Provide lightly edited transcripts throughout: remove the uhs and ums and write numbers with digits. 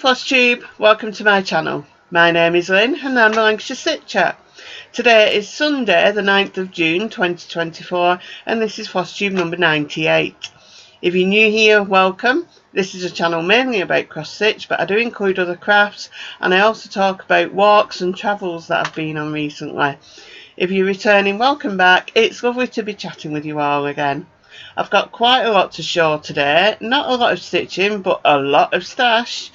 Flosstube, welcome to my channel. My name is Lynn and I'm the Lancashire Stitcher. Today is Sunday the 9th of June 2024 and this is Flosstube number 98. If you're new here, welcome. This is a channel mainly about cross stitch, but I do include other crafts and I also talk about walks and travels that I've been on recently. If you're returning, welcome back. It's lovely to be chatting with you all again. I've got quite a lot to show today, not a lot of stitching but a lot of stash.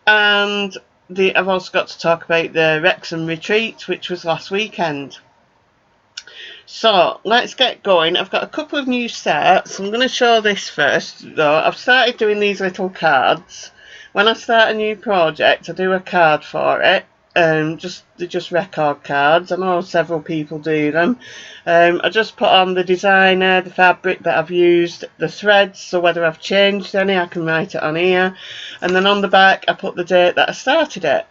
And I've also got to talk about the Wrexham retreat, which was last weekend. So let's get going. I've got a couple of new sets. I'm going to show this first though. I've started doing these little cards. When I start a new project I do a card for it. They're just record cards. I know several people do them. I just put on the designer, the fabric that I've used, the threads, so whether I've changed any I can write it on here, and then on the back I put the date that I started it.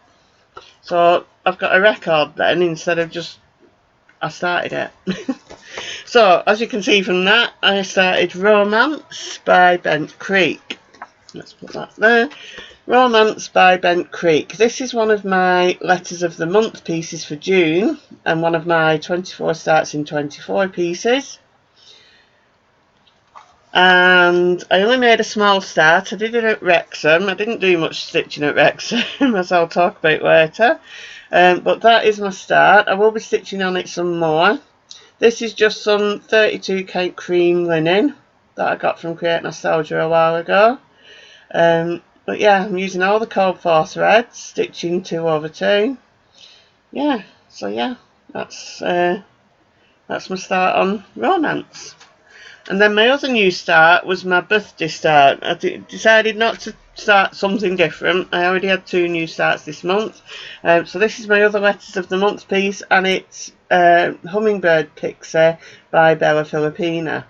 So I've got a record then instead of just I started it. So as you can see from that, I started ROWmance by Bent Creek. Let's put that there. ROWmance by Bent Creek. This is one of my letters of the month pieces for June and one of my 24 starts in 24 pieces. And I only made a small start. I did it at Wrexham. I didn't do much stitching at Wrexham as I'll talk about later. But that is my start. I will be stitching on it some more. This is just some 32 count cream linen that I got from Create Nostalgia a while ago. But yeah, I'm using all the cold 4 threads, stitching 2/2. Yeah, so yeah, that's my start on ROWmance. And then my other new start was my birthday start. I decided not to start something different. I already had 2 new starts this month. So this is my other letters of the month piece, and it's Hummingbird Pixie by Filipina.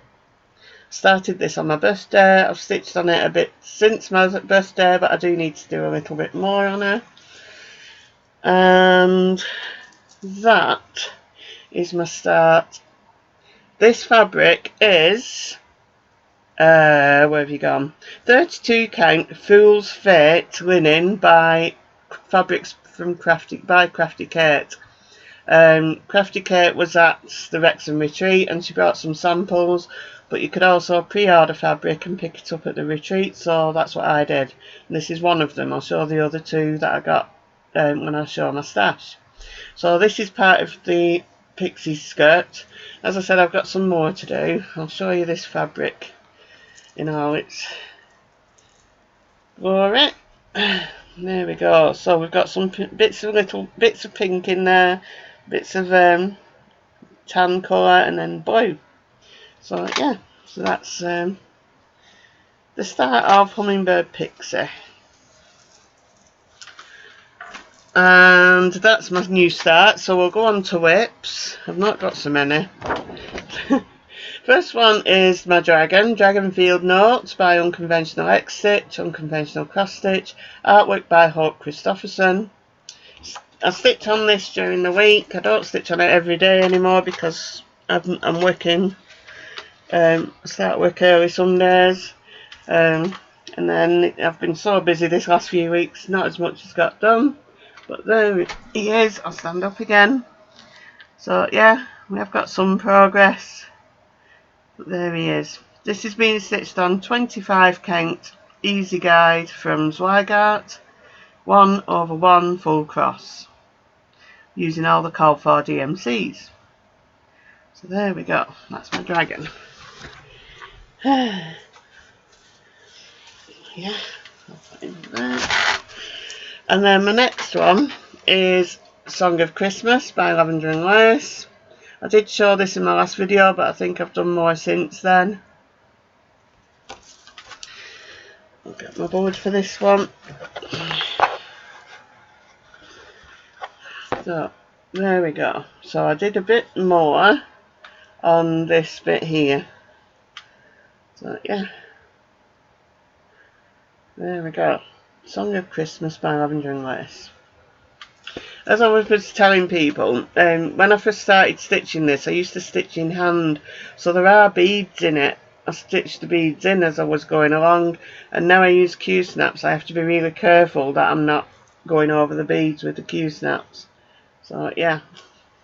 Started this on my birthday. I've stitched on it a bit since my birthday, but I do need to do a little bit more on it. And that is my start. This fabric is where have you gone? 32 count Fool's Fate linen by fabrics from Crafty Kate. Crafty Kate was at the Wrexham retreat and she brought some samples, but you could also pre-order fabric and pick it up at the retreat, so that's what I did. And this is one of them. I'll show the other 2 that I got when I show my stash. So this is part of the Pixie skirt. As I said, I've got some more to do. I'll show you this fabric in all its glory. There we go. So we've got some little bits of pink in there, bits of tan colour, and then blue. So yeah, so that's the start of Hummingbird Pixie. And that's my new start, so we'll go on to whips. I've not got so many. First one is my Dragon Field Notes by UnconventionalXStitch, Unconventional Cross Stitch, artwork by Hope Christopherson. I stitch on this during the week. I don't stitch on it every day anymore because I'm working. I start work early some days, and then I've been so busy this last few weeks, not as much as got done. But there he is. I'll stand up again. So yeah, we have got some progress. But there he is. This is being stitched on 25 count easy guide from Zweigart, 1/1 full cross, using all the call for DMCs. So there we go. That's my dragon. Yeah, I'll put him there. And then my next one is Song of Christmas by Lavender and Lace. I did show this in my last video, but I think I've done more since then. I'll get my board for this one. So there we go. So I did a bit more on this bit here. So yeah, there we go. Song of Christmas by Lavender and Lace. As I was telling people, when I first started stitching this, I used to stitch in hand, so there are beads in it. I stitched the beads in as I was going along, and now I use Q-snaps. I have to be really careful that I'm not going over the beads with the Q-snaps. So yeah.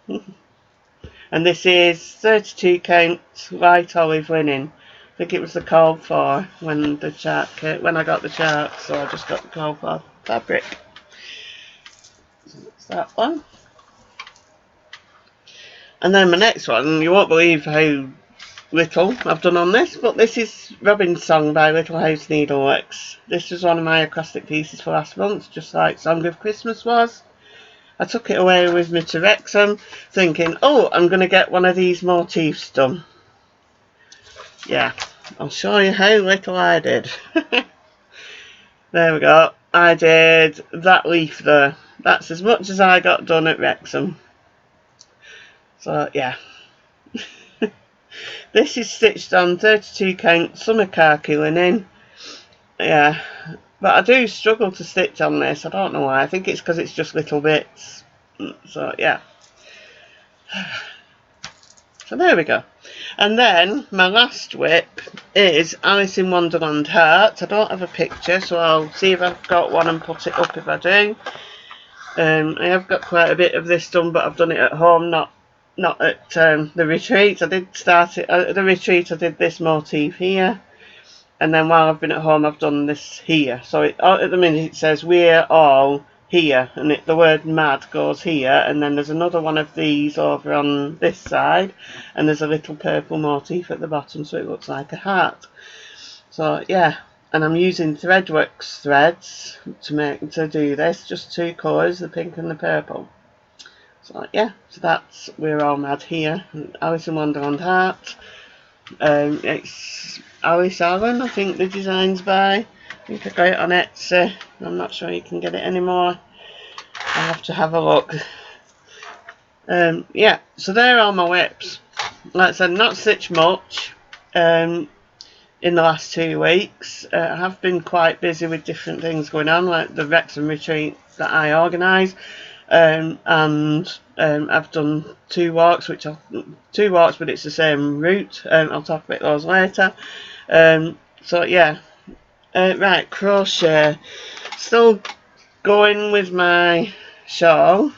And this is 32 count light olive linen. I think it was the called for when the chart when I got the chart, so I just got the called for fabric. So that's that one. And then my next one, you won't believe how little I've done on this, but this is Robin's Song by Little House Needleworks. This was one of my acrostic pieces for last month, just like Song of Christmas was. I took it away with me to Wrexham, thinking, oh, I'm going to get one of these motifs done. Yeah, I'll show you how little I did. There we go. I did that leaf there. That's as much as I got done at Wrexham. So, yeah. This is stitched on 32 count summer khaki linen. Yeah, but I do struggle to stitch on this. I don't know why. I think it's because it's just little bits. So, yeah. So there we go. And then my last whip is Alice in Wonderland Heart. I don't have a picture, so I'll see if I've got one and put it up if I do. I have got quite a bit of this done, but I've done it at home, not at the retreat. I did start it at the retreat. I did this motif here, and then while I've been at home, I've done this here. So at the minute it says we're all here, and the word mad goes here, and then there's another one of these over on this side, and there's a little purple motif at the bottom, so it looks like a heart. So yeah, and I'm using Threadworks threads to do this, just two colours, the pink and the purple. So yeah, so that's We're All Mad here, Alice in Wonderland Heart. It's Alice Allen, I think the design's by. I think I got it on Etsy. I'm not sure you can get it anymore. I'll have to have a look. Yeah, so there are my whips. Like I said, not stitched much in the last 2 weeks. I have been quite busy with different things going on, like the Wrexham retreat that I organise. And I've done 2 walks, but it's the same route. I'll talk about those later. So yeah, right, crochet. Still going with my shawl,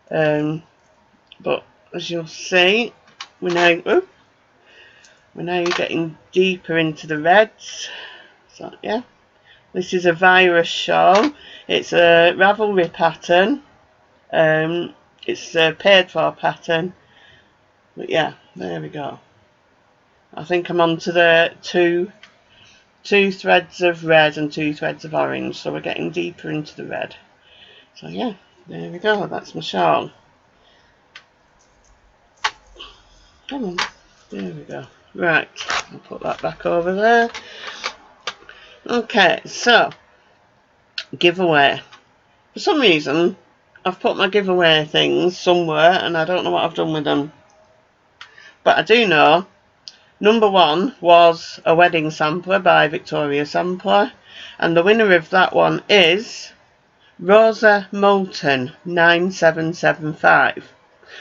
but as you'll see, we're now getting deeper into the reds. So yeah, this is a virus shawl. It's a Ravelry pattern. It's a paid for pattern. But yeah, there we go. I think I'm on to the two threads of red and 2 threads of orange, so we're getting deeper into the red. So yeah, there we go. That's my shawl. Come on, there we go. Right, I'll put that back over there. Okay, so giveaway. For some reason, I've put my giveaway things somewhere and I don't know what I've done with them. But I do know number 1 was a wedding sampler by Victoria Sampler, and the winner of that one is Rosa Moulton 9775.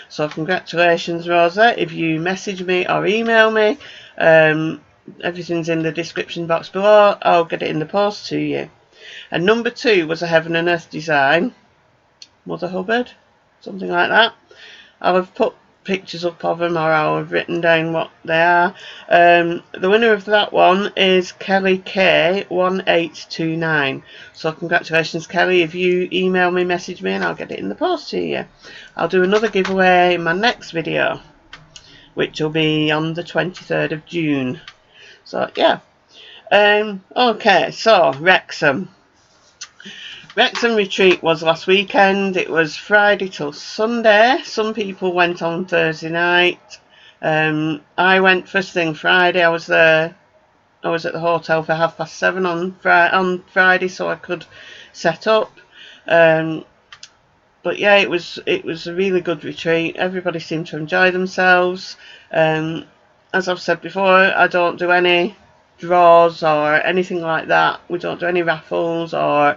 So congratulations, Rosa. If you message me or email me, everything's in the description box below. I'll get it in the post to you. And number 2 was a Heaven and Earth design, Mother Hubbard, something like that. I'll have put pictures up of them, or I'll have written down what they are. The winner of that one is Kelly K 1829. So congratulations, Kelly. If you email me, message me, and I'll get it in the post to you. I'll do another giveaway in my next video, which will be on the 23rd of June. So yeah. Okay, so Wrexham retreat was last weekend. It was Friday till Sunday. Some people went on Thursday night. I went first thing Friday. I was at the hotel for 7:30 on Friday, so I could set up. But yeah, it was a really good retreat. Everybody seemed to enjoy themselves. As I've said before, I don't do any draws or anything like that. We don't do any raffles or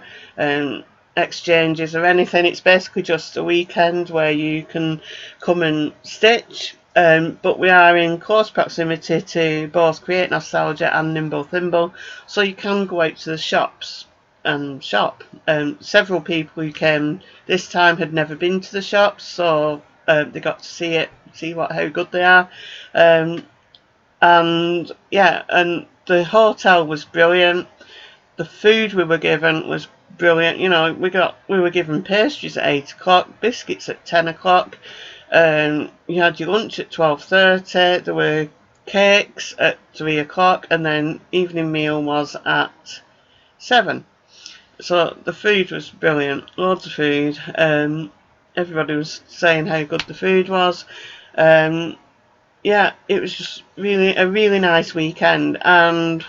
exchanges or anything. It's basically just a weekend where you can come and stitch. but we are in close proximity to both Create Nostalgia and Nimble Thimble, so you can go out to the shops and shop. Several people who came this time had never been to the shops, so they got to see how good they are. And yeah, and the hotel was brilliant. The food we were given was brilliant. You know, we were given pastries at 8 o'clock, biscuits at 10 o'clock. You had your lunch at 12:30. There were cakes at 3 o'clock, and then evening meal was at 7. So the food was brilliant. Loads of food. Everybody was saying how good the food was. Yeah, it was just a really nice weekend. And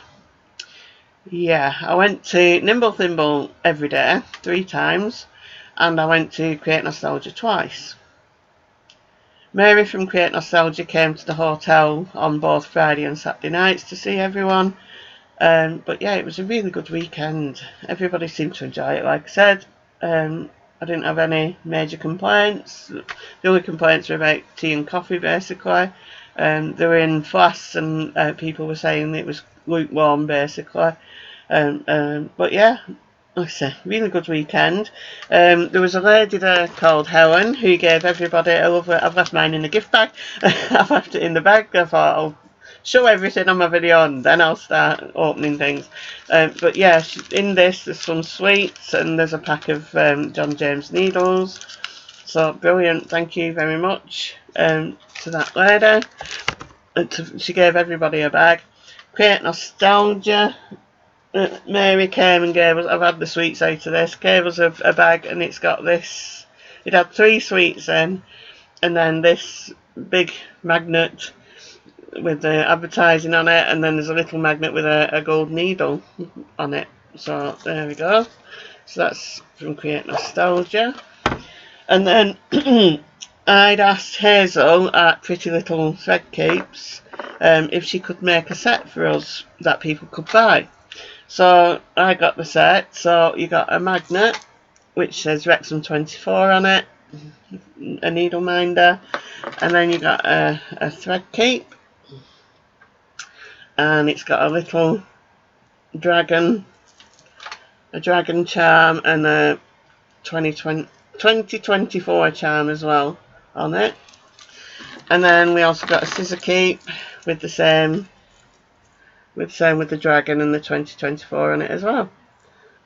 yeah, I went to Nimble Thimble every day, 3 times, and I went to Create Nostalgia twice. Mary from Create Nostalgia came to the hotel on both Friday and Saturday nights to see everyone. But yeah, it was a really good weekend. Everybody seemed to enjoy it, like I said. I didn't have any major complaints. The only complaints were about tea and coffee, basically. They were in flasks, and people were saying it was lukewarm, basically. But yeah, like I say, really good weekend. There was a lady there called Helen who gave everybody a lovely. I've left mine in a gift bag. I've left it in the bag. I thought I'll show everything on my video and then I'll start opening things. But yeah, in this there's some sweets and there's a pack of John James needles. So brilliant, thank you very much to that lady. She gave everybody a bag. Create Nostalgia. Mary came and gave us, I've had the sweets out of this, gave us a bag, and it's got this, it had 3 sweets in, and then this big magnet with the advertising on it, and then there's a little magnet with a gold needle on it. So there we go. So that's from Create Nostalgia. And then I'd asked Hazel at Pretty Little Thread Keeps if she could make a set for us that people could buy. So I got the set. So you got a magnet which says Wrexham 24 on it, a needle minder, and then you got a thread keep, and it's got a little dragon, a dragon charm, and a 2024 charm as well on it. And then we also got a scissor keep with the same with the dragon and the 2024 on it as well.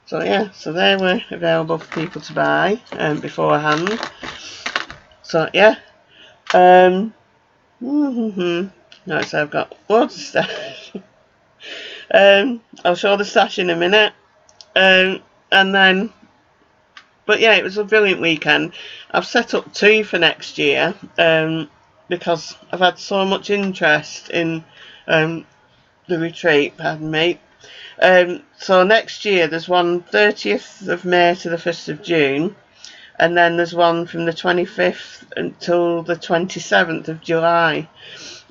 So yeah, so they were available for people to buy beforehand. So yeah, like I said, I've got loads of stash. I'll show the stash in a minute. And then, but yeah, it was a brilliant weekend. I've set up 2 for next year because I've had so much interest in the retreat, pardon me. So next year there's one 30th of May to the 1st of June, and then there's one from the 25th until the 27th of July.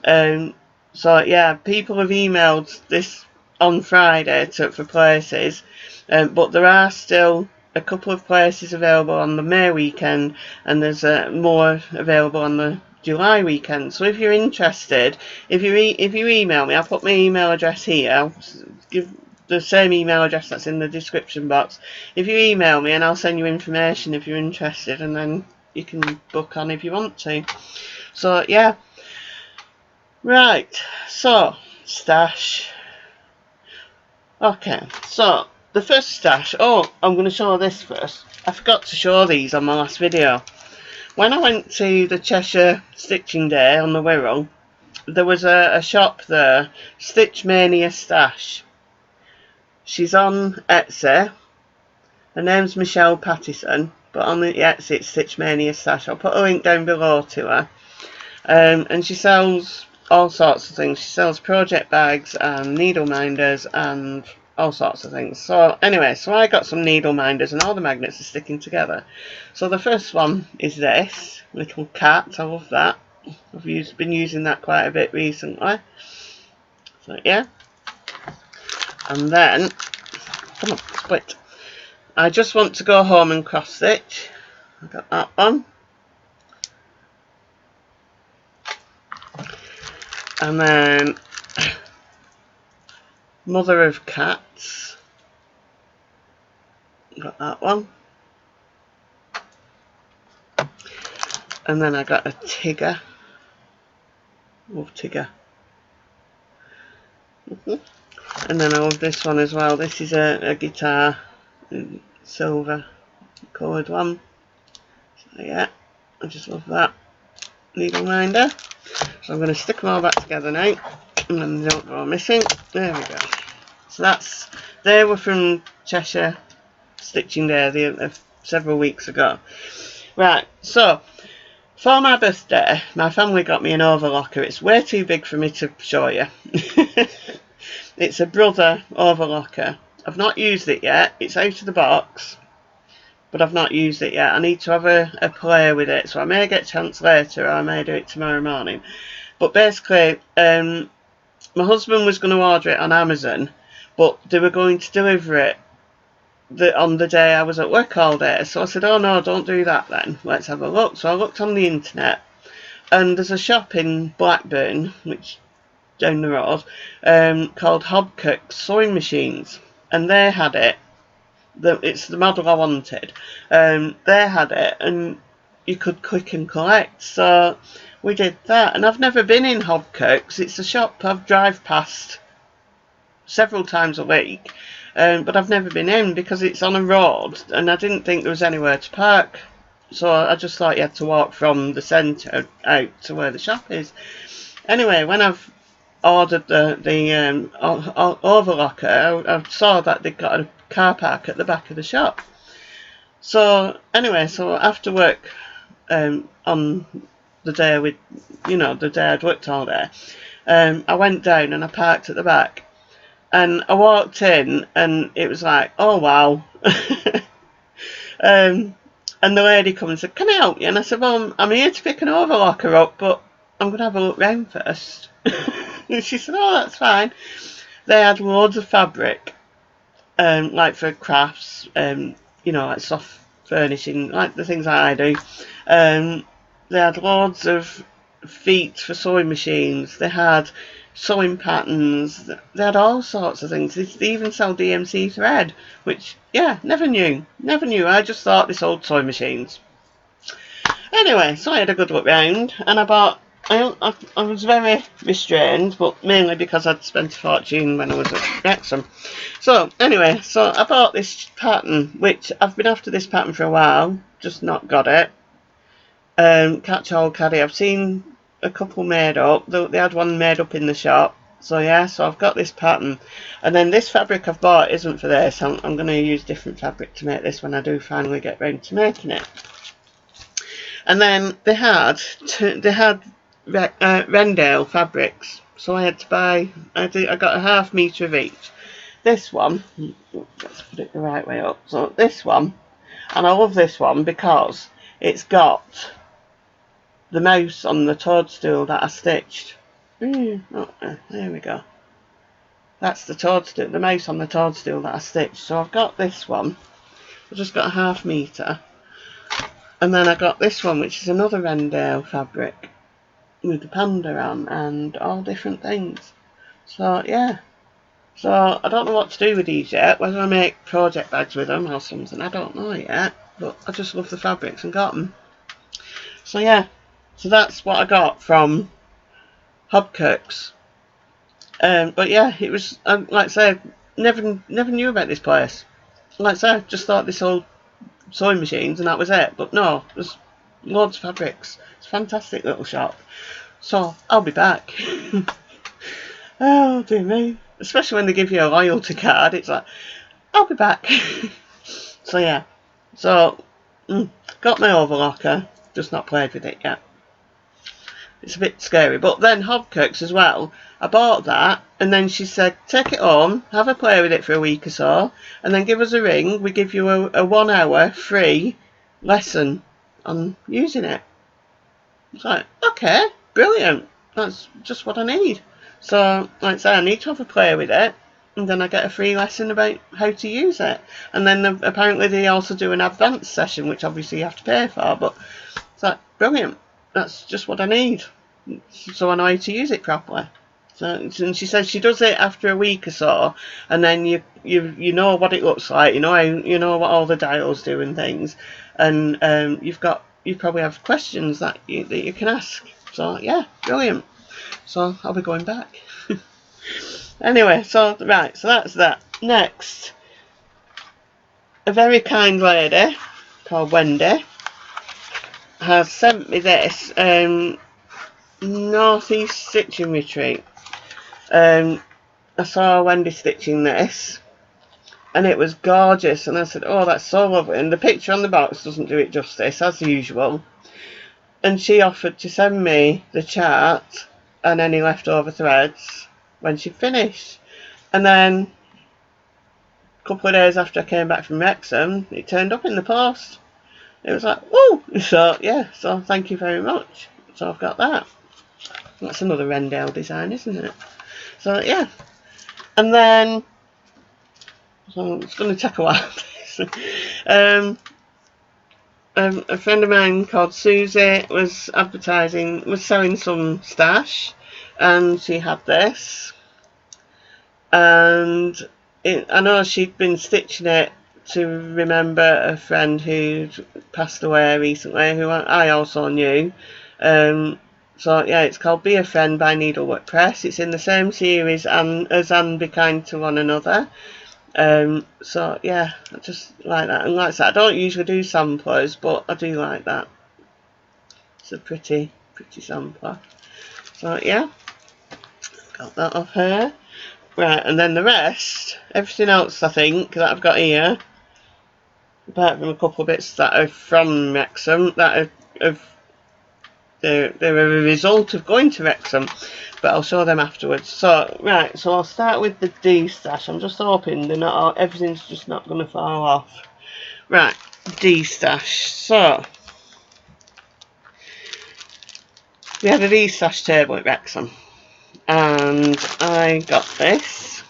So yeah, people have emailed this on Friday for places, but there are still a couple of places available on the May weekend, and there's more available on the July weekend. So if you're interested, if you email me, I'll put my email address here. I'll give the same email address that's in the description box. If you email me, and I'll send you information if you're interested, and then you can book on if you want to. So yeah, right, so stash. Okay, so the first stash, I'm going to show this first. I forgot to show these on my last video. When I went to the Cheshire Stitching Day on the Wirral, there was a shop there, Stitch Mania Stash. She's on Etsy. Her name's Michelle Pattison, but on the Etsy it's Stitch Mania Stash. I'll put a link down below to her. And she sells all sorts of things. She sells project bags and needle minders and all sorts of things. So anyway, so I got some needle minders, and all the magnets are sticking together. So the first one is this little cat. I love that. I've been using that quite a bit recently. So yeah, and then come on, split. I just want to go home and cross stitch. I got that one. And then Mother of Cats, got that one. And then I got a Tigger, love Tigger. And then I love this one as well. This is a guitar, silver coloured one. So yeah, I just love that needle minder. So I'm going to stick them all back together now, and then they don't go missing. There we go. So they were from Cheshire Stitching Day several weeks ago. Right, so for my birthday, my family got me an overlocker. It's way too big for me to show you. It's a Brother overlocker. I've not used it yet. It's out of the box, but I've not used it yet. I need to have a play with it, so I may get a chance later, or I may do it tomorrow morning. But basically, my husband was going to order it on Amazon, but they were going to deliver it on the day I was at work all day. So I said, oh no, don't do that then. Let's have a look. So I looked on the internet, and there's a shop in Blackburn, which down the road, called Hobcook's Sewing Machines, and they had it. It's the model I wanted. They had it, and you could click and collect. So we did that, and I've never been in Hobcook's. It's a shop I've drive past several times a week, but I've never been in because it's on a road, and I didn't think there was anywhere to park. So I just thought you had to walk from the centre out to where the shop is. Anyway, when I've ordered the overlocker, I saw that they'd got a car park at the back of the shop. So anyway, so after work, on the day the day I'd worked all day, I went down and I parked at the back, and I walked in, and it was like, oh wow. And the lady come and said, can I help you? And I said, well, I'm here to pick an overlocker up, but I'm going to have a look round first. And she said, oh, that's fine. They had loads of fabric, like for crafts, like soft furnishing, like the things that I do. They had loads of feet for sewing machines. They had sewing patterns. They had all sorts of things. They even sell DMC thread, which, yeah, never knew. I just thought they sold sewing machines. Anyway, so I had a good look round, and I was very restrained, but mainly because I'd spent a fortune when I was at Wrexham. So anyway, so I bought this pattern, which I've been after this pattern for a while, just not got it. Catch-all caddy. I've seen a couple made up. They had one made up in the shop. So yeah, so I've got this pattern, and then this fabric I've bought isn't for this. I'm going to use different fabric to make this when I do finally get round to making it. And then they had Rendale fabrics, so I had to buy. I got a ½ metre of each. This one, let's put it the right way up. So this one, and I love this one because it's got the mouse on the toadstool that I stitched. There we go. That's the toadstool, the mouse on the toadstool that I stitched. So I've got this one. I've just got a ½ metre. And then I got this one, which is another Rendale fabric with the panda on and all different things. So yeah. So I don't know what to do with these yet. Whether I make project bags with them or something, I don't know yet. But I just love the fabrics and got them. So yeah. So that's what I got from Hobcook's. But yeah, it was, like I say, never knew about this place. Like I say, I just thought they sold sewing machines and that was it. But no, there's loads of fabrics. It's a fantastic little shop. So I'll be back. Oh dear me. Especially when they give you a loyalty card, it's like, I'll be back. So yeah. So, got my overlocker, just not played with it yet. It's a bit scary. But then Hobcook's as well, I bought that, and then she said, take it home, have a play with it for a week or so, and then give us a ring. We give you a 1 hour free lesson on using it. It's like, okay, brilliant. That's just what I need. So, like I say, I need to have a play with it, and then I get a free lesson about how to use it. And then apparently they also do an advanced session, which obviously you have to pay for, but it's like, brilliant. That's just what I need. so I know how to use it properly. So, and she says she does it after a week or so, and then you know what it looks like, you know what all the dials do and things, and you probably have questions that you can ask. So yeah, brilliant. So I'll be going back. Anyway, so right, so that's that. Next, a very kind lady called Wendy has sent me this Northeast Stitching Retreat. I saw Wendy stitching this, and it was gorgeous, and I said, oh, that's so lovely, and the picture on the box doesn't do it justice, as usual, and she offered to send me the chart and any leftover threads when she finished. And then a couple of days after I came back from Wrexham, it turned up in the post. It was like, whoa! So yeah, so thank you very much. So I've got that. That's another Rendell design, isn't it? So yeah, and then so it's going to take a while. A friend of mine called Susie was selling some stash, and she had this, and I know she'd been stitching it to remember a friend who passed away recently, who I also knew. So yeah, it's called Be a Friend by Needleworks Press. It's in the same series as And Be Kind to One Another. So yeah, I just like that, and like I said, I don't usually do samplers, but I do like that. It's a pretty sampler. So yeah, got that off her. Right, and then the rest, everything else I think that I've got here, apart from a couple of bits that are from Wrexham, that they're a result of going to Wrexham, but I'll show them afterwards. So right, so I'll start with the D stash. I'm just hoping everything's just not going to fall off. Right, D stash. So we had a D stash table at Wrexham, and I got this.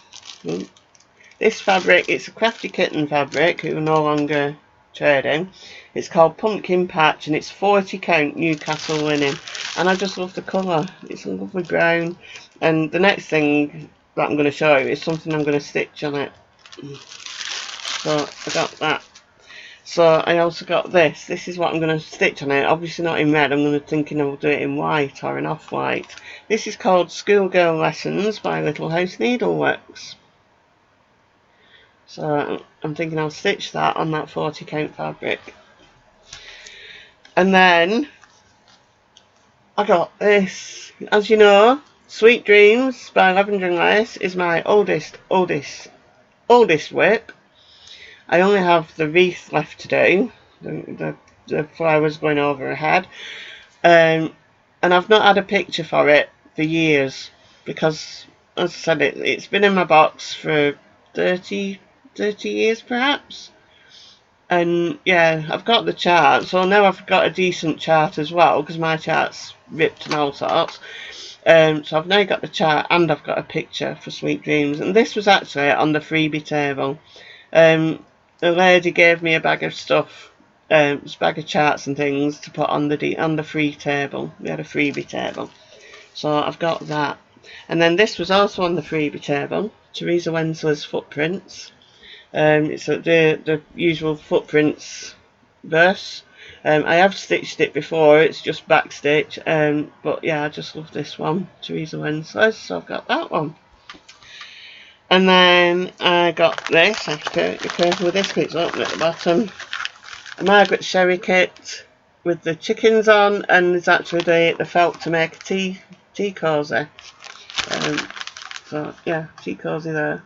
This fabric, it's a Crafty Kitten fabric, who are no longer trading. It's called Pumpkin Patch, and it's 40 count Newcastle linen, and I just love the colour. It's a lovely brown, and the next thing that I'm going to show you is something I'm going to stitch on it. So I got that. So I also got this. This is what I'm going to stitch on it. Obviously not in red. I'm thinking I'll do it in white or an off-white. This is called Schoolgirl Lessons by Little House Needleworks. So I'm thinking I'll stitch that on that 40 count fabric. And then I got this. As you know, Sweet Dreams by Lavender and Lace is my oldest whip. I only have the wreath left to do, the flowers going over her head, and I've not had a picture for it for years, because, as I said, it's been in my box for 30 years perhaps. And yeah, I've got the chart, so now I've got a decent chart as well, because my chart's ripped and all sorts. So I've now got the chart, and I've got a picture for Sweet Dreams, and this was actually on the freebie table. A lady gave me a bag of stuff, a bag of charts and things to put on the free table. We had a freebie table, so I've got that. And then this was also on the freebie table, Teresa Wensler's Footprints. It's the usual footprints verse. I have stitched it before, it's just backstitch, but yeah, I just love this one, Teresa Wensler's, so I've got that one. And then I got this. I have to be careful with this because it's open at the bottom. A Margaret Sherry kit with the chickens on, and there's actually the felt to make a tea cosy. So yeah, tea cosy there.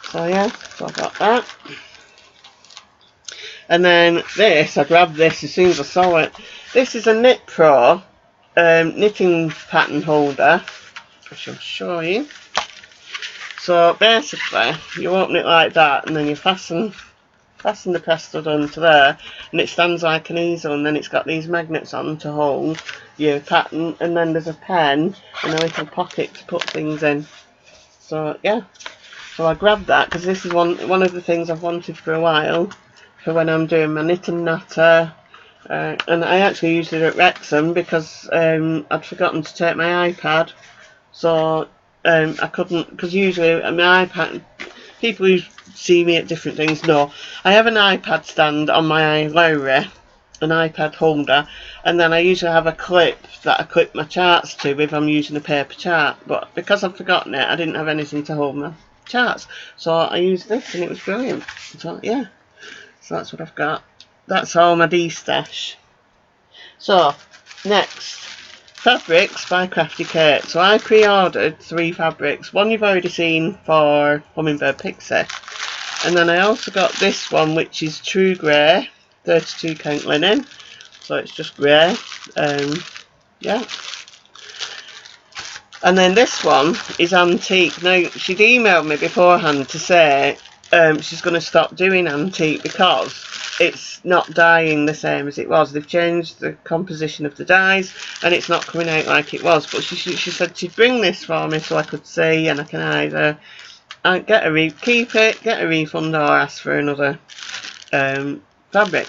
So yeah, so I got that. And then this, I grabbed this as soon as I saw it. This is a Knit Pro knitting pattern holder. I shall show you. So basically, you open it like that, and then you fasten the press stud onto there, and it stands like an easel, and then it's got these magnets on to hold your pattern, and then there's a pen and a little pocket to put things in. So yeah, so I grabbed that because this is one of the things I've wanted for a while, for when I'm doing my knit and natter, and I actually used it at Wrexham because I'd forgotten to take my iPad, so I couldn't, because usually my iPad, people who see me at different things know I have an iPad stand on my Lowry, an iPad holder, and then I usually have a clip that I clip my charts to if I'm using a paper chart, but because I've forgotten it, I didn't have anything to hold my charts, so I used this and it was brilliant. So yeah, so that's what I've got. That's all my D-stash. So next, fabrics by Crafty Kate. So I pre-ordered 3 fabrics. One you've already seen for Hummingbird Pixie, and then I also got this one, which is True Grey 32 count linen, so it's just grey. Yeah, and then this one is antique. Now she'd emailed me beforehand to say she's going to stop doing antique because it's not dyeing the same as it was. They've changed the composition of the dyes and it's not coming out like it was, but she said she'd bring this for me so I could see, and I can either keep it, get a refund, or ask for another fabric.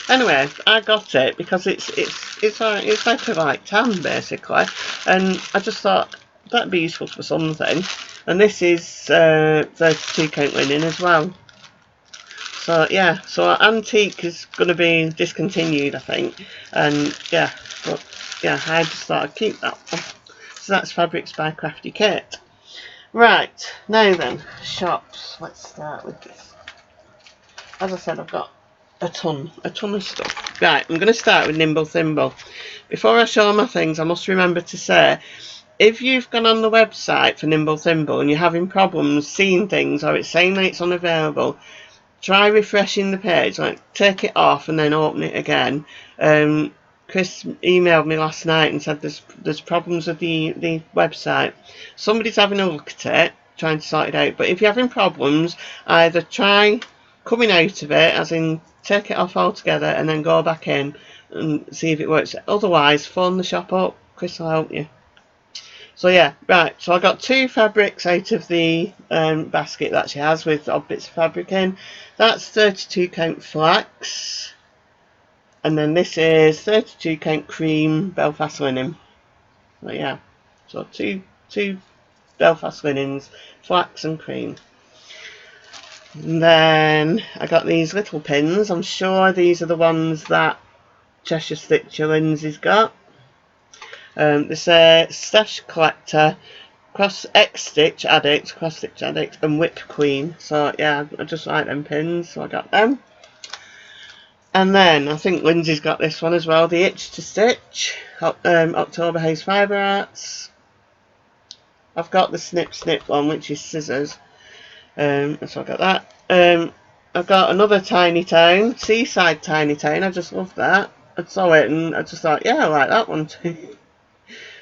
Anyway, I got it because it's like a light tan basically, and I just thought that'd be useful for something. And this is 32 count linen as well. So yeah, so antique is going to be discontinued, I think, and yeah, but yeah, I just thought I'd keep that one. So that's Fabrics by Crafty Kate. Right, now then, shops. Let's start with this. As I said, I've got a ton of stuff. Right, I'm going to start with Nimble Thimble. Before I show my things, I must remember to say, if you've gone on the website for Nimble Thimble and you're having problems seeing things, or it's saying that it's unavailable, try refreshing the page, like take it off and then open it again. Chris emailed me last night and said there's problems with the website. Somebody's having a look at it, trying to sort it out. But if you're having problems, either try coming out of it, as in take it off altogether and then go back in and see if it works. Otherwise, phone the shop up. Chris will help you. So yeah, right, so I got 2 fabrics out of the basket that she has with odd bits of fabric in. That's 32 count flax, and then this is 32 count cream Belfast linen. So yeah, so two Belfast linens, flax and cream. And then I got these little pins. I'm sure these are the ones that Cheshire Stitcher Lindsay's got. They say Stash Collector, X-Stitch Addict, Cross Stitch Addict, and Whip Queen. So yeah, I just like them pins, so I got them. And then I think Lindsay's got this one as well, the Itch to Stitch, October Haze Fibre Arts. I've got the Snip Snip one, which is scissors. So I got that. I've got another Tiny Town, Seaside Tiny Town. I just love that. I saw it and I just thought, yeah, I like that one too.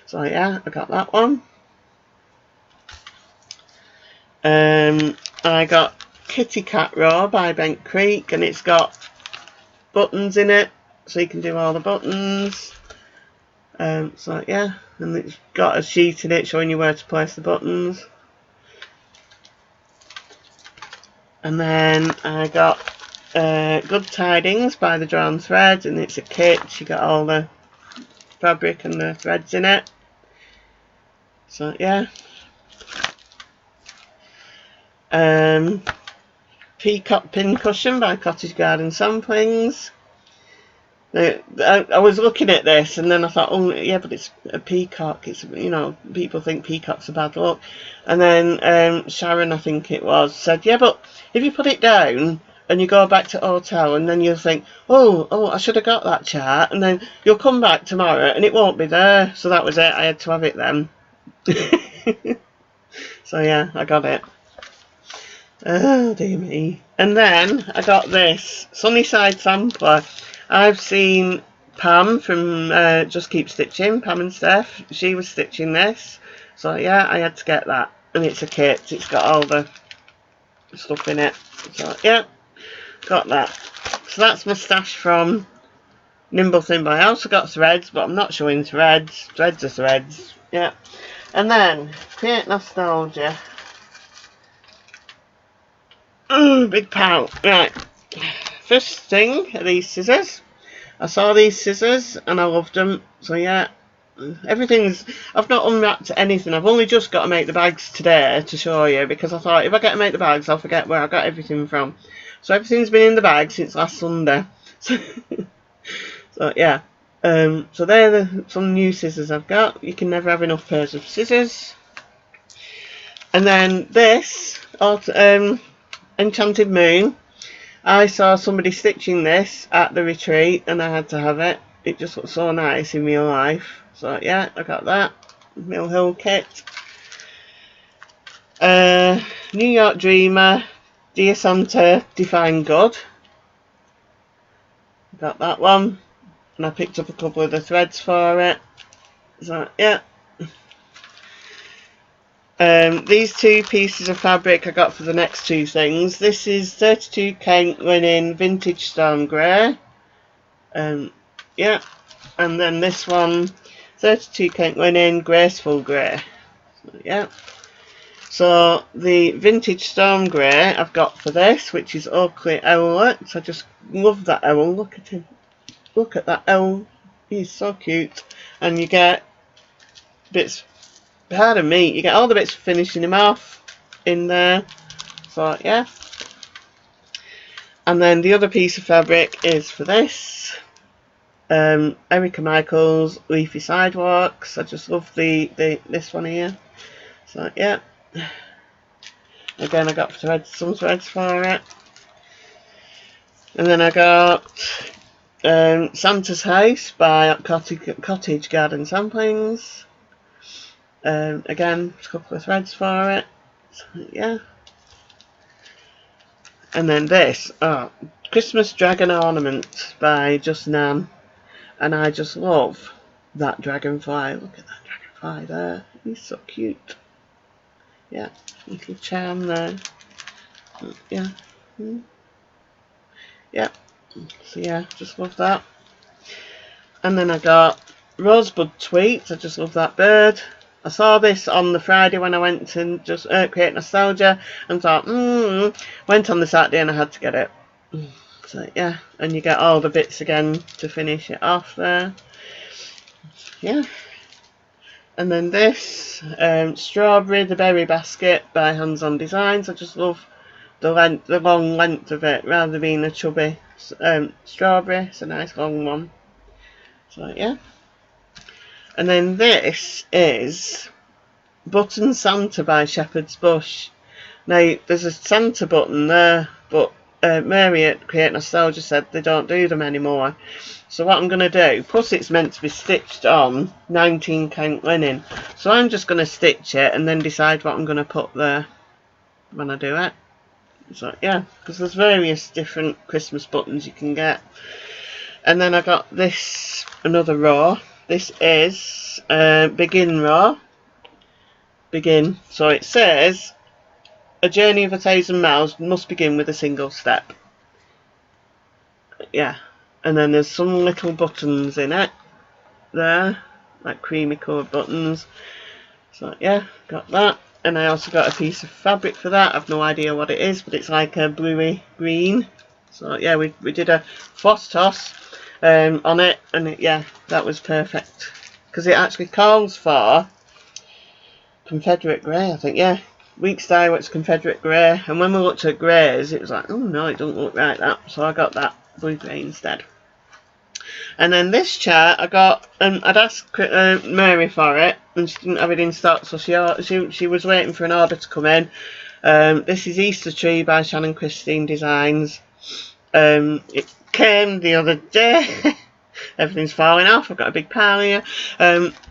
So yeah, I got that one. I got Kitty Cat Row by Bent Creek, and it's got buttons in it, so you can do all the buttons. So yeah, and it's got a sheet in it showing you where to place the buttons. And then I got Good Tidings by the Drawn Thread, and it's a kit. You got all the fabric and the threads in it. So yeah. Peacock Pincushion by Cottage Garden Samplings. I was looking at this and then I thought, oh yeah, but it's a peacock. It's, you know, people think peacocks are bad luck. And then Sharon, I think it was, said, yeah, but if you put it down and you go back to hotel and then you'll think, oh, I should have got that chart, and then you'll come back tomorrow and it won't be there. So that was it. I had to have it then. So yeah, I got it. Oh dear me. And then I got this Sunnyside sampler. I've seen Pam from Just Keep Stitching, Pam and Steph. She was stitching this, so yeah, I had to get that. And it's a kit. It's got all the stuff in it. So yeah, got that. So that's my stash from Nimble Thimble. I also got threads, but I'm not showing threads. Threads are threads. Yeah. And then Create Nostalgia. Big pile. Right. First thing are these scissors. I saw these scissors and I loved them. So yeah, I've not unwrapped anything. I've only just got to make the bags today to show you, because I thought if I get to make the bags I'll forget where I got everything from. So everything's been in the bag since last Sunday. So yeah, so they're some new scissors I've got. You can never have enough pairs of scissors. And then this Enchanted Moon, I saw somebody stitching this at the retreat and I had to have it. It just looks so nice in real life. So yeah, I got that. Mill Hill kit. New York Dreamer, Dear Santa, Define Good. Got that one. And I picked up a couple of the threads for it. So yeah. These two pieces of fabric I got for the next two things. This is 32 count linen vintage storm grey. Yeah. And then this one, 32 count linen graceful grey. So, yeah. So the vintage storm grey I've got for this, which is Oakley Owlet. I just love that owl. Look at him. Look at that owl. He's so cute. And you get bits, pardon me, you get all the bits for finishing him off in there. So yeah. And then the other piece of fabric is for this. Erica Michaels Leafy Sidewalks. I just love this one here. So yeah. Again, I got some threads for it. And then I got Santa's House by Cottage Garden Samplings. Again, a couple of threads for it. So, yeah. And then this, Christmas Dragon Ornament by Just Nan. And I just love that dragonfly. Look at that dragonfly there. He's so cute. Yeah, little charm there. Yeah. Yeah. So yeah, just love that. And then I got Rosebud Tweets. I just love that bird. I saw this on the Friday when I went to just create nostalgia and thought, went on the Saturday and I had to get it. So yeah, and you get all the bits again to finish it off there. Yeah. And then this Strawberry the Berry Basket by Hands On Designs. I just love the long length of it rather than being a chubby strawberry. It's a nice long one. So yeah. And then this is Button Santa by Shepherd's Bush. Now there's a Santa button there, but Mary at Create Nostalgia said they don't do them anymore. So what I'm going to do, plus it's meant to be stitched on 19 count linen, so I'm just going to stitch it and then decide what I'm going to put there when I do it. So yeah, because there's various different Christmas buttons you can get. And then I got this, another row. This is Begin row. Begin. So it says, a journey of 1,000 miles must begin with a single step. Yeah. And then there's some little buttons in it there, like creamy coloured buttons. So yeah, got that. And I also got a piece of fabric for that. I've no idea what it is, but it's like a bluey green. So yeah, we did a floss toss on it, and yeah, that was perfect because it actually calls for Confederate grey, I think. Yeah, Weeks Dye Works Confederate grey, and when we looked at greys, it was like, oh no, it doesn't look like that. So I got that blue grey instead. And then this chart I got, I'd asked Mary for it, and she didn't have it in stock, so she was waiting for an order to come in. This is Easter Tree by Shannon Christine Designs. It came the other day. Everything's falling off. I've got a big pile here.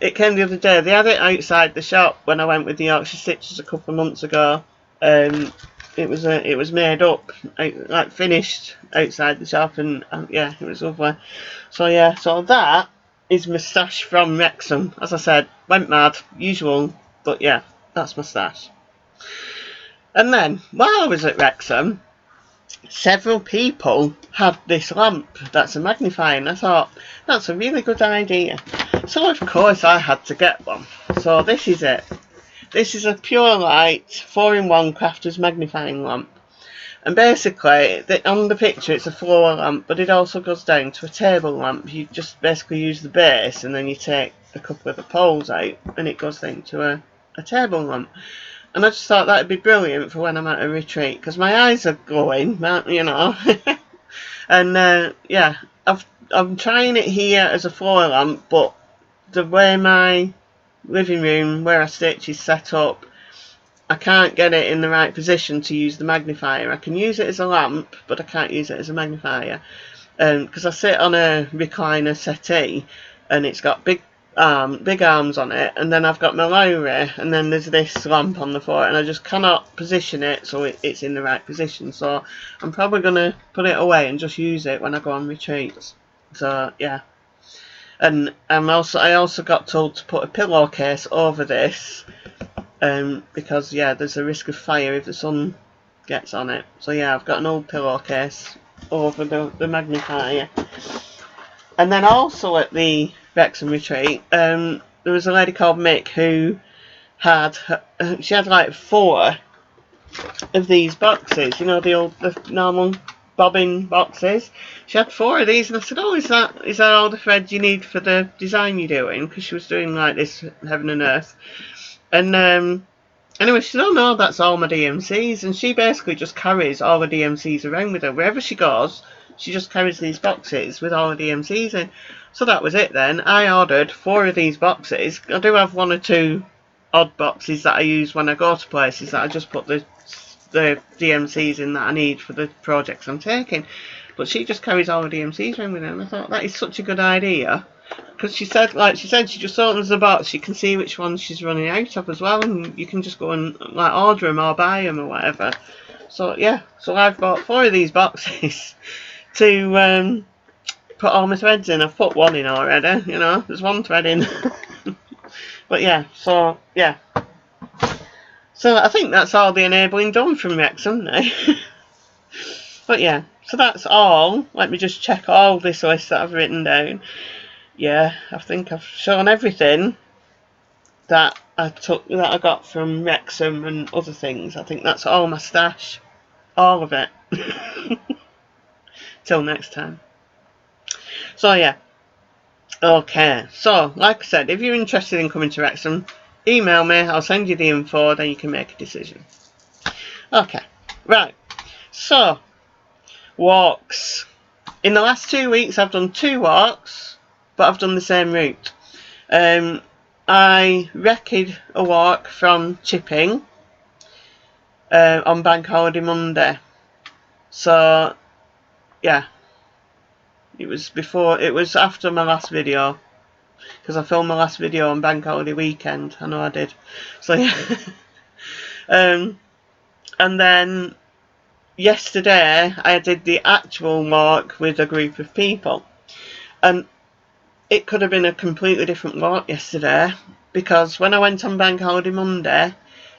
It came the other day. They had it outside the shop when I went with the Yorkshire Stitches a couple of months ago. It was made up, like finished outside the shop, and yeah, it was lovely. So yeah, so that is my stash from Wrexham. As I said, went mad, usual, but yeah, that's my stash. And then while I was at Wrexham, several people had this lamp that's a magnifying. I thought that's a really good idea, so of course I had to get one. So this is it. This is a Pure Light 4-in-1 Crafters magnifying lamp. And basically, on the picture it's a floor lamp, but it also goes down to a table lamp. You just basically use the base and then you take a couple of the poles out and it goes down to a table lamp. And I just thought that'd be brilliant for when I'm at a retreat, because my eyes are glowing, you know. And yeah, I'm trying it here as a floor lamp, but the way my living room where I stitch is set up, I can't get it in the right position to use the magnifier. I can use it as a lamp, but I can't use it as a magnifier. Because I sit on a recliner settee, and it's got big arms on it, and then I've got my Lowry, and then there's this lamp on the floor, and I just cannot position it so it's in the right position. So I'm probably going to put it away and just use it when I go on retreats. So yeah. And I also got told to put a pillowcase over this, because yeah, there's a risk of fire if the sun gets on it. So yeah, I've got an old pillowcase over the magnifier. And then also at the Wrexham retreat, there was a lady called Mick who had like 4 of these boxes, you know, the normal bobbin boxes. She had 4 of these, and I said, "Oh, is that all the thread you need for the design you're doing?" Because she was doing like this heaven and earth. And anyway, she said, "Oh no, that's all my DMCs," and she basically just carries all the DMCs around with her wherever she goes. She just carries these boxes with all the DMCs in. So that was it then. I ordered 4 of these boxes. I do have 1 or 2 odd boxes that I use when I go to places that I just put the DMCs in that I need for the projects I'm taking. But she just carries all the DMCs around with her, and I thought that is such a good idea. Because she said she just opens the box, you can see which ones she's running out of as well, and you can just go and like order them or buy them or whatever. So yeah, so I've bought 4 of these boxes to put all my threads in. I've put 1 in already, you know, there's 1 thread in. But yeah, so yeah. So I think that's all the enabling done from Wrexham now. But yeah, so that's all. Let me just check all this list that I've written down. Yeah, I think I've shown everything that I got from Wrexham and other things. I think that's all my stash. All of it. Till next time. So yeah. Okay, so like I said, if you're interested in coming to Wrexham, email me, I'll send you the info, then you can make a decision. Okay, right. So, walks. In the last 2 weeks I've done 2 walks, but I've done the same route. I wrecked a walk from Chipping on Bank Holiday Monday. So yeah, it was after my last video, because I filmed my last video on Bank Holiday weekend. I know I did. So yeah. And then yesterday I did the actual walk with a group of people, and it could have been a completely different walk yesterday, because when I went on Bank Holiday Monday,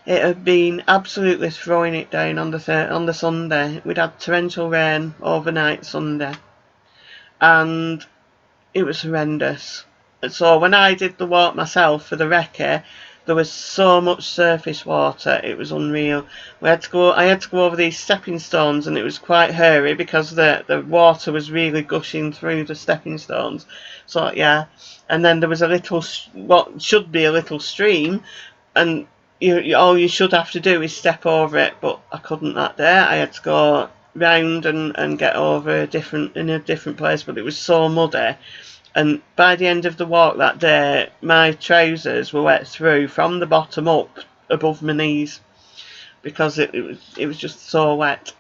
it had been absolutely throwing it down on the Sunday. We'd had torrential rain overnight Sunday, and it was horrendous. So when I did the walk myself for the recce, there was so much surface water, it was unreal. I had to go over these stepping stones, and it was quite hairy because the water was really gushing through the stepping stones. So yeah, and then there was a little, what should be a little stream, and all you should have to do is step over it, but I couldn't that day. I had to go round and get over in a different place, but it was so muddy. And by the end of the walk that day, my trousers were wet through from the bottom up above my knees, because it was just so wet.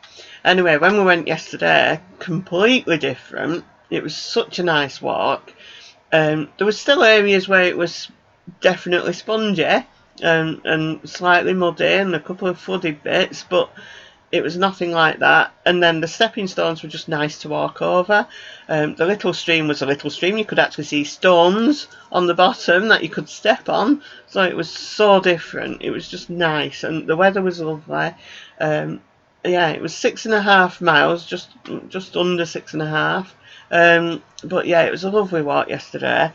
Anyway, when we went yesterday, completely different. It was such a nice walk. There was still areas where it was definitely spongy and slightly muddy and a couple of flooded bits, but it was nothing like that. And then the stepping stones were just nice to walk over. The little stream was a little stream. You could actually see stones on the bottom that you could step on. So it was so different. It was just nice, and the weather was lovely. Yeah, it was 6.5 miles, just under 6.5. But yeah, it was a lovely walk yesterday.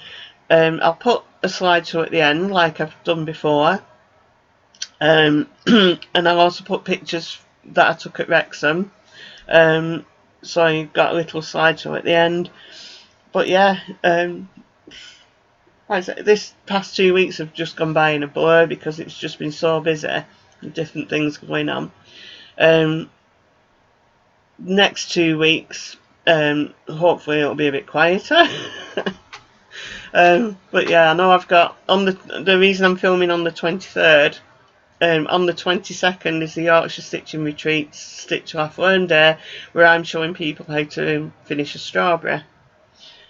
I'll put a slideshow at the end, like I've done before. And I'll also put pictures that I took at Wrexham. So I got a little slideshow at the end. But yeah, like I said, this past 2 weeks have just gone by in a blur because it's just been so busy and different things going on. Next 2 weeks, hopefully it'll be a bit quieter. But yeah, I know I've got on the reason I'm filming on the 23rd. On the 22nd is the Yorkshire Stitching Retreat Stitch Off Learn Day, where I'm showing people how to finish a strawberry.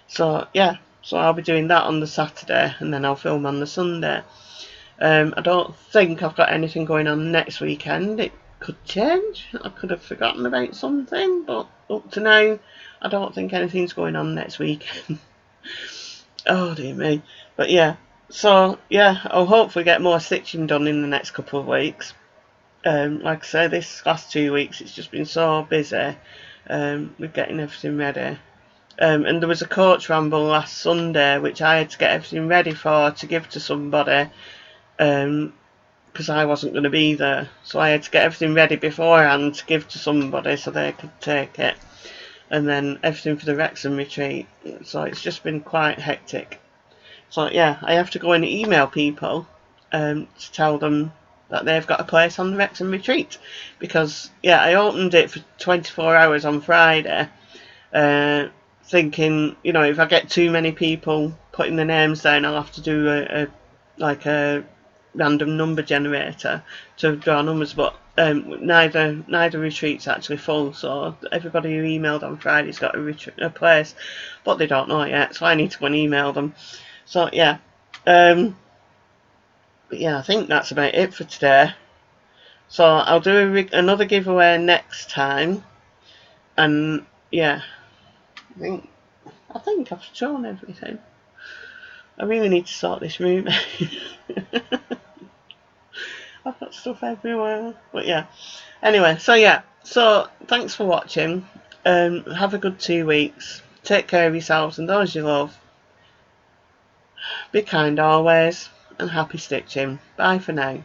So yeah, so I'll be doing that on the Saturday, and then I'll film on the Sunday. I don't think I've got anything going on next weekend. It could change. I could have forgotten about something, but up to now, I don't think anything's going on next weekend. Oh dear me. But yeah, so yeah, I'll hopefully get more stitching done in the next couple of weeks. Like I say, this last 2 weeks it's just been so busy with getting everything ready. And there was a coach ramble last Sunday which I had to get everything ready for to give to somebody, because I wasn't going to be there, so I had to get everything ready beforehand to give to somebody so they could take it, and then everything for the Wrexham retreat. So it's just been quite hectic. So yeah, I have to go and email people to tell them that they've got a place on the Wrexham retreat, because yeah, I opened it for 24 hours on Friday, thinking, you know, if I get too many people putting their names down, I'll have to do a random number generator to draw numbers. But neither retreat's actually full, so everybody who emailed on Friday's got a place, but they don't know it yet, so I need to go and email them. So yeah, but yeah, I think that's about it for today. So I'll do another giveaway next time, and yeah, I think I've shown everything. I really need to sort this room out. I've got stuff everywhere. But yeah. Anyway, so yeah. So thanks for watching. Have a good 2 weeks. Take care of yourselves and those you love. Be kind always, and happy stitching. Bye for now.